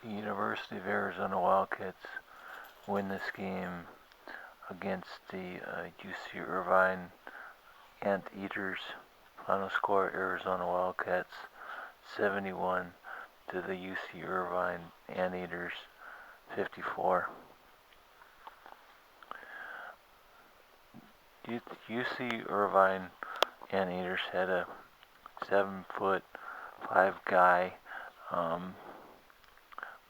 The University of Arizona Wildcats win this game against the UC Irvine Anteaters. Final score: Arizona Wildcats 71 to the UC Irvine Anteaters 54. UC Irvine Anteaters had a 7'5" guy, um,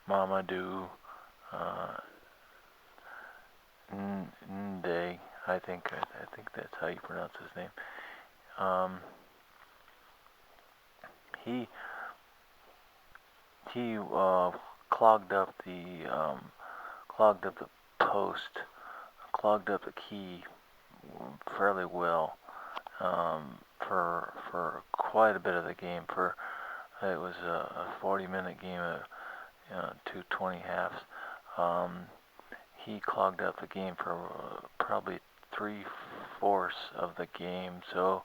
Mamadou Nde. I think that's how you pronounce his name. Um, he he clogged up the post, clogged up the key fairly well, for quite a bit of the game. For It was a 40-minute game, two 20 halves. Um, he clogged up the game for probably 3/4 of the game. So,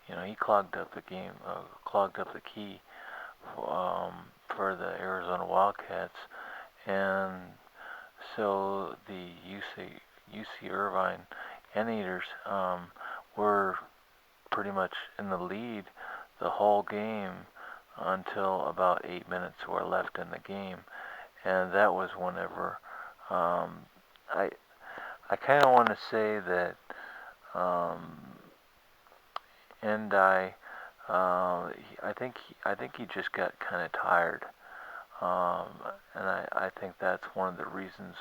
he clogged up the game, clogged up the key for the Arizona Wildcats, and so the UC Irvine Anteaters were pretty much in the lead the whole game until about 8 minutes were left in the game, and that was whenever um, I I kind of want to say that um, Endai, I think he just got kind of tired, um, and I think that's one of the reasons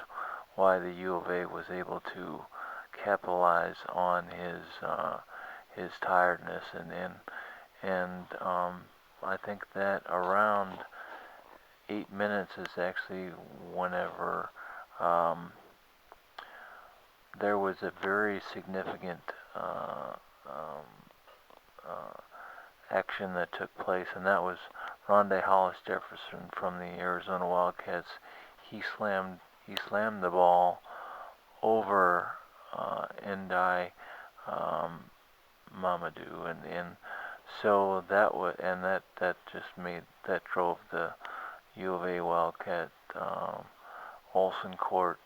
why the U of A was able to capitalize on his tiredness, and I think that around 8 minutes is actually whenever um, there was a very significant um, uh, action that took place, and that was Rondé Hollis-Jefferson from the Arizona Wildcats. He slammed the ball over Endai um, Mamadou, and so that just drove the U of A Wildcat Olson Court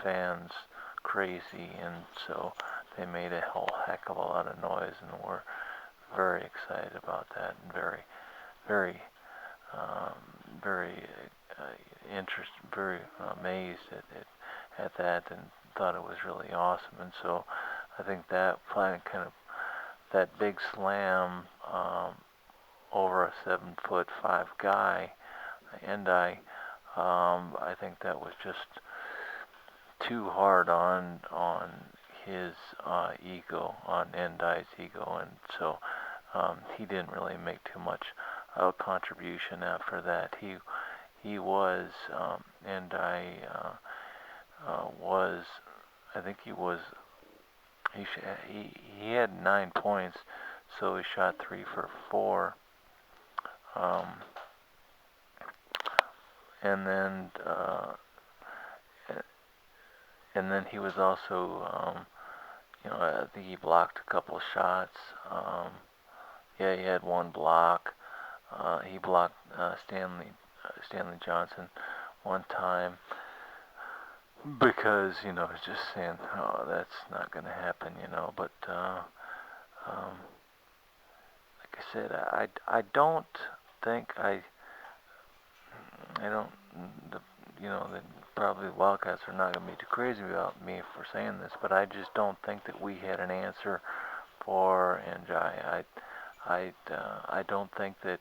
fans crazy, and so they made a whole heck of a lot of noise, and were very excited about that, and very, um, very very amazed at that, and thought it was really awesome. And so I think that kind of that big slam over a 7'5" guy, and I think that was just too hard on his ego, on Endai's ego, and so he didn't really make too much of a contribution after that. He was Endai was I think he had 9 points, so he shot 3 for 4, um, and then he was also I think he blocked a couple of shots. Yeah, he had one block. He blocked Stanley Johnson one time because it's just saying, oh, that's not going to happen, But like I said, I don't think I don't the that probably the Wildcats are not going to be too crazy about me for saying this, but I just don't think that we had an answer for Njai. I don't think that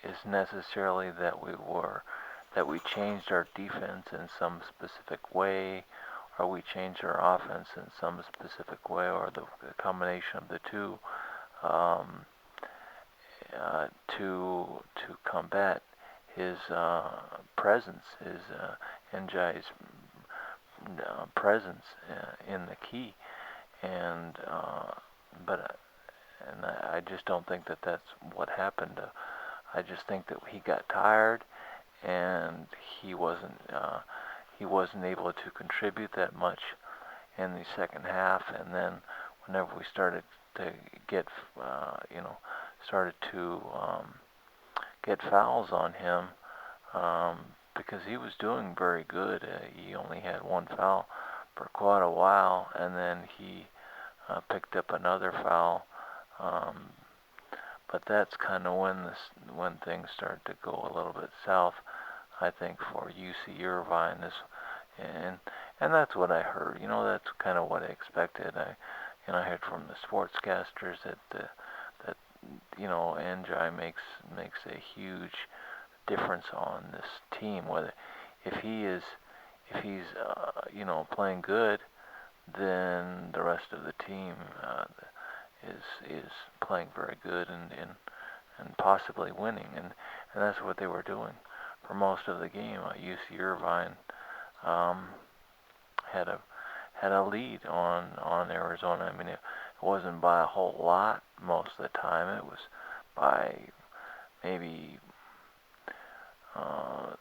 it's necessarily that we changed our defense in some specific way, or we changed our offense in some specific way, or the combination of the two, um, to combat his presence, his Njai's presence in the key, and but and I just don't think that that's what happened. I just think that he got tired, and he wasn't able to contribute that much in the second half. And then whenever we started to get started to get fouls on him, um, because he was doing very good. He only had one foul for quite a while, and then he picked up another foul. Um, but that's kind of when things started to go a little bit south, I think, for UC Irvine. And and that's what I heard. That's kind of what I expected. I heard from the sportscasters that NJ makes a huge difference on this team. Whether if he is if he's playing good, then the rest of the team is playing very good and possibly winning, and that's what they were doing for most of the game. UC Irvine um, had a lead on Arizona. I mean, it wasn't by a whole lot most of the time. It was by maybe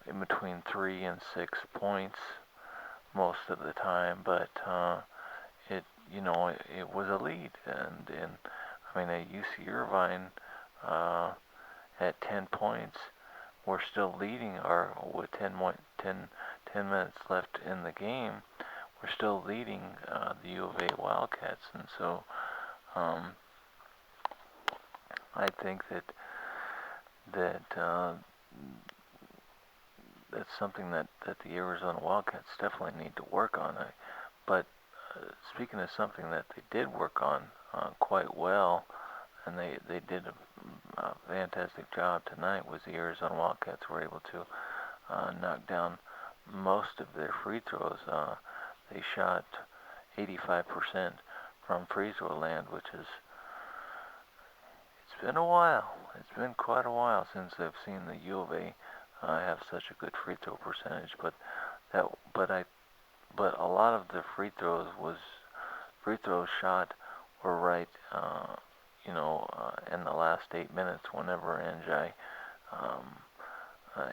in between 3 and 6 points most of the time, but it was a lead, and I mean at UC Irvine at 10 points, we're still leading, or with 10 minutes left in the game, we're still leading the U of A Wildcats, and so I think that that's something that the Arizona Wildcats definitely need to work on. But speaking of something that they did work on quite well, and they did a fantastic job tonight, was the Arizona Wildcats were able to knock down most of their free throws. They shot 85% from free throw land, which is, it's been a while. It's been quite a while since I've seen the U of A have such a good free throw percentage. But a lot of the free throws shot were right, in the last 8 minutes whenever NJ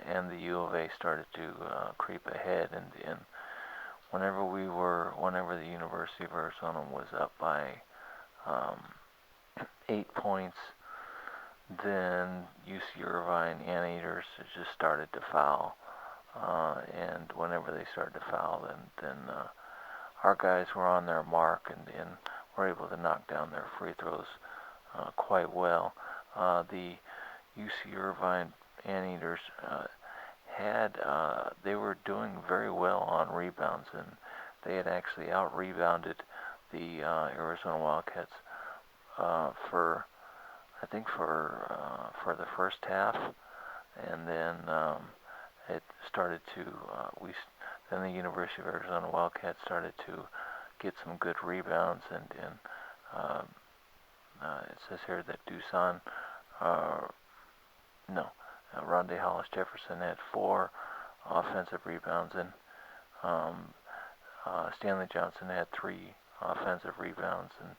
and the U of A started to creep ahead, and whenever the University of Arizona was up by 8 points, then UC Irvine Anteaters just started to foul, and whenever they started to foul, then our guys were on their mark and were able to knock down their free throws quite well. The UC Irvine Anteaters they were doing very well on rebounds, and they had actually out-rebounded the Arizona Wildcats for the first half, and then it started to then the University of Arizona Wildcats started to get some good rebounds, and it says here that Rondé Hollis-Jefferson had 4 offensive rebounds, and Stanley Johnson had 3 offensive rebounds, and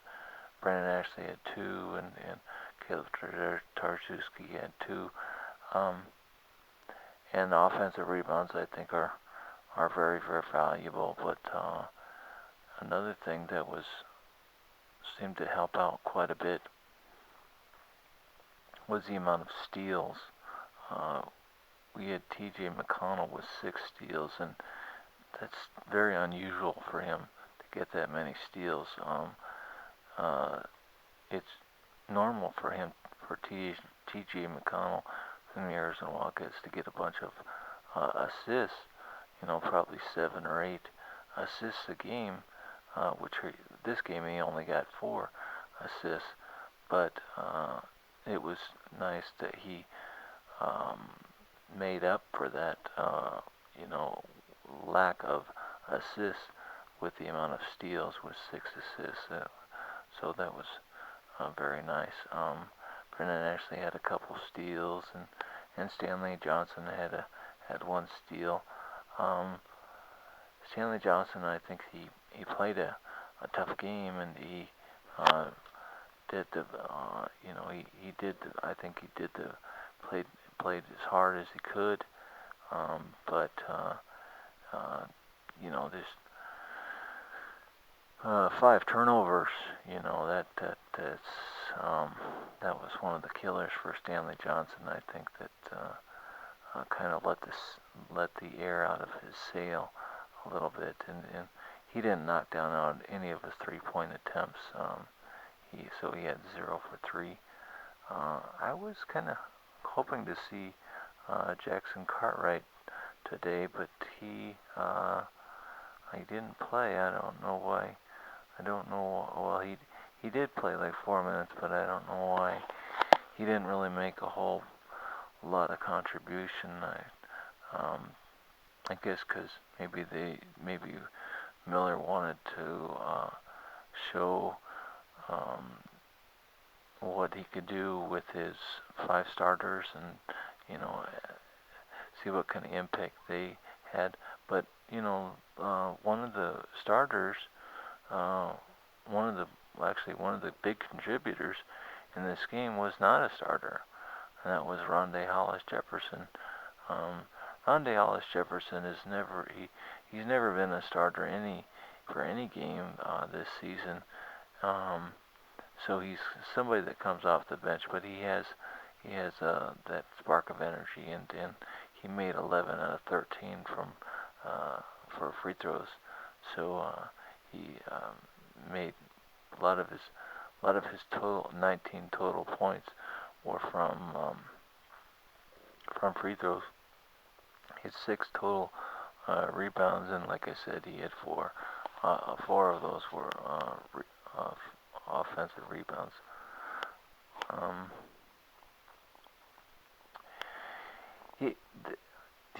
Brandon Ashley had 2, and Caleb Tarczewski had 2. And the offensive rebounds, I think, are very, very valuable. But another thing that seemed to help out quite a bit was the amount of steals. We had T.J. McConnell with 6 steals, and that's very unusual for him to get that many steals. It's normal for T.J. McConnell from the Arizona Wildcats to get a bunch of assists, probably 7 or 8 assists a game, this game he only got 4 assists, but it was nice that he made up for that, lack of assists with the amount of steals with 6 assists. So that was very nice. Brendan Ashley had a couple steals, and Stanley Johnson had 1 steal. Stanley Johnson, I think he played a tough game, and he did the he did I think he did played as hard as he could, but there's 5 turnovers. That was one of the killers for Stanley Johnson. I think that kind of let the air out of his sail a little bit, and he didn't knock down on any of his three-point attempts. So he had 0 for 3. I was kind of hoping to see Jackson Cartwright today, but he didn't play. I don't know why. I don't know. Well, he did play like 4 minutes, but I don't know why. He didn't really make a whole lot of contribution. I guess because maybe Miller wanted to show what he could do with his 5 starters, and see what kind of impact they had. But one of the starters, one of the big contributors in this game was not a starter, and that was Rondé Hollis-Jefferson. Rondé Hollis-Jefferson he's never been a starter for any game this season. So he's somebody that comes off the bench, but he has that spark of energy, and he made 11 out of 13 for free throws. So he made a lot of his total 19 total points were from free throws. He had 6 total rebounds, and like I said, he had 4. 4 of those were offensive rebounds.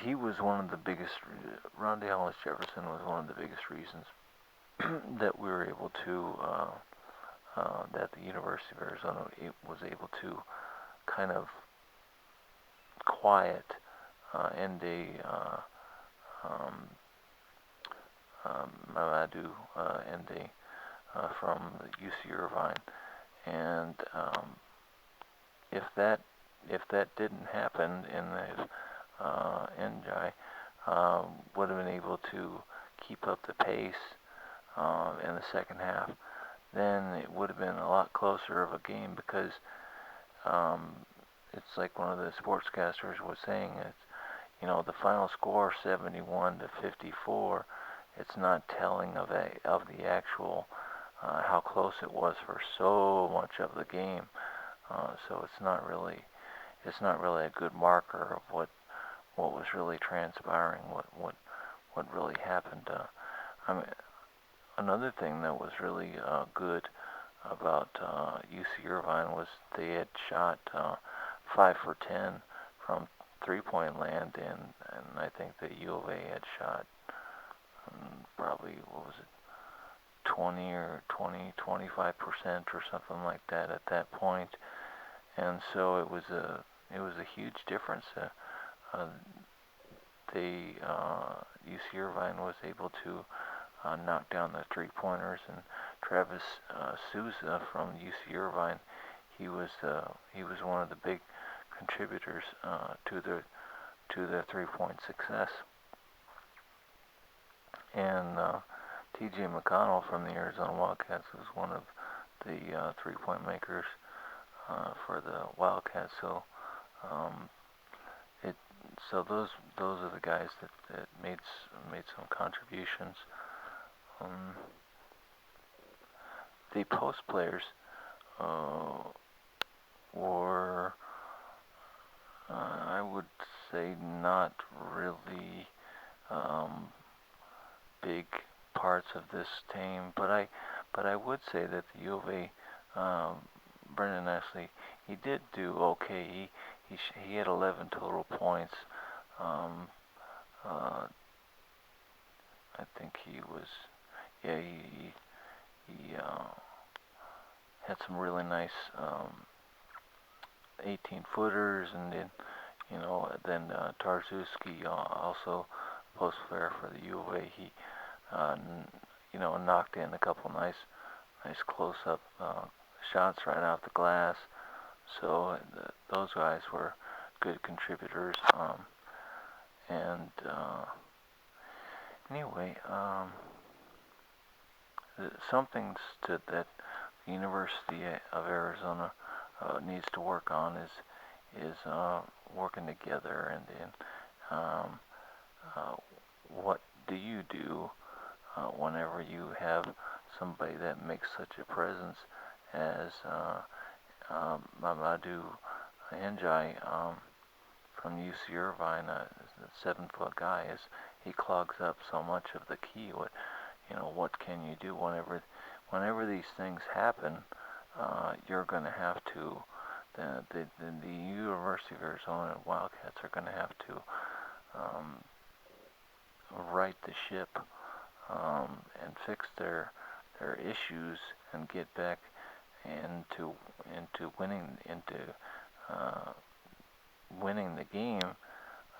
He was one of the biggest. Rondé Hollis-Jefferson was one of the biggest reasons that we were able to that the University of Arizona was able to kind of quiet Ndé Mamadou Ndé from UC Irvine, and if that didn't happen, and Njai would have been able to keep up the pace in the second half, then it would have been a lot closer of a game, because it's like one of the sportscasters was saying, it's the final score 71 to 54. It's not telling of the actual how close it was for so much of the game. So it's not really a good marker of what was really transpiring, what really happened. Another thing that was really good about UC Irvine was they had shot 5 for 10 from three-point land, and I think that U of A had shot probably, 25% or something like that at that point. And so it was a huge difference. UC Irvine was able to knock down the three-pointers, and Travis Souza from UC Irvine, he was one of the big contributors to their three-point success. And T.J. McConnell from the Arizona Wildcats was one of the three-point makers for the Wildcats. So those are the guys that made some contributions. The post players were, I would say, not really big parts of this team, but I would say that the U of A, Brendan Ashley, he did do okay. He had 11 total points. I think he had some really nice 18-footers, and then Tarczewski, also post player for the U of A, he knocked in a couple nice close-up shots right off the glass. So those guys were good contributors. Anyway, something that the University of Arizona needs to work on is working together, and then uh, what do you do whenever you have somebody that makes such a presence as Mamadou Njai from UC Irvine, the 7-foot guy, is he clogs up so much of the key. What can you do whenever these things happen? You're going to have to the University of Arizona Wildcats are going to have to um, right the ship and fix their issues and get back into uh, winning the game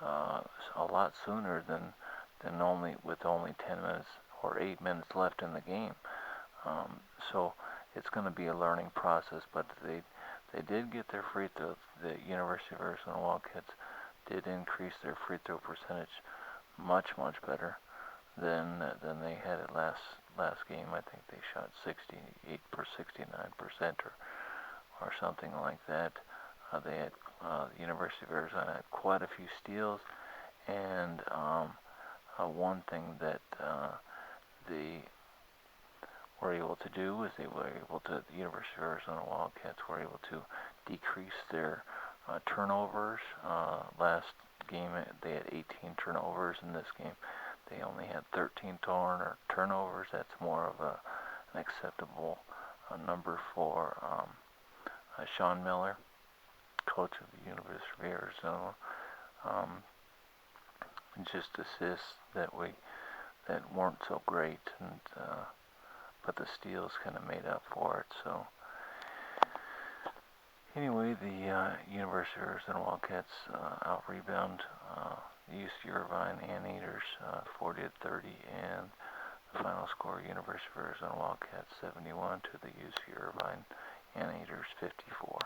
a lot sooner than only 10 minutes or 8 minutes left in the game. So it's going to be a learning process, but they did get their free throws. The University of Arizona Wildcats did increase their free throw percentage much better than they had it last game. I think they shot 69% or something like that. They had the University of Arizona had quite a few steals, and one thing that they were able to do is the University of Arizona Wildcats were able to decrease their turnovers. Last game they had 18 turnovers. In this game they only had 13 turnovers. That's more of an acceptable number for Sean Miller, coach of the University of Arizona. Just assists that weren't so great, and but the steals kind of made up for it. So anyway, the University of Arizona Wildcats out-rebound UC Irvine Anteaters 40-30, and the final score: University of Arizona Wildcats 71 to the UC Irvine Anteaters 54.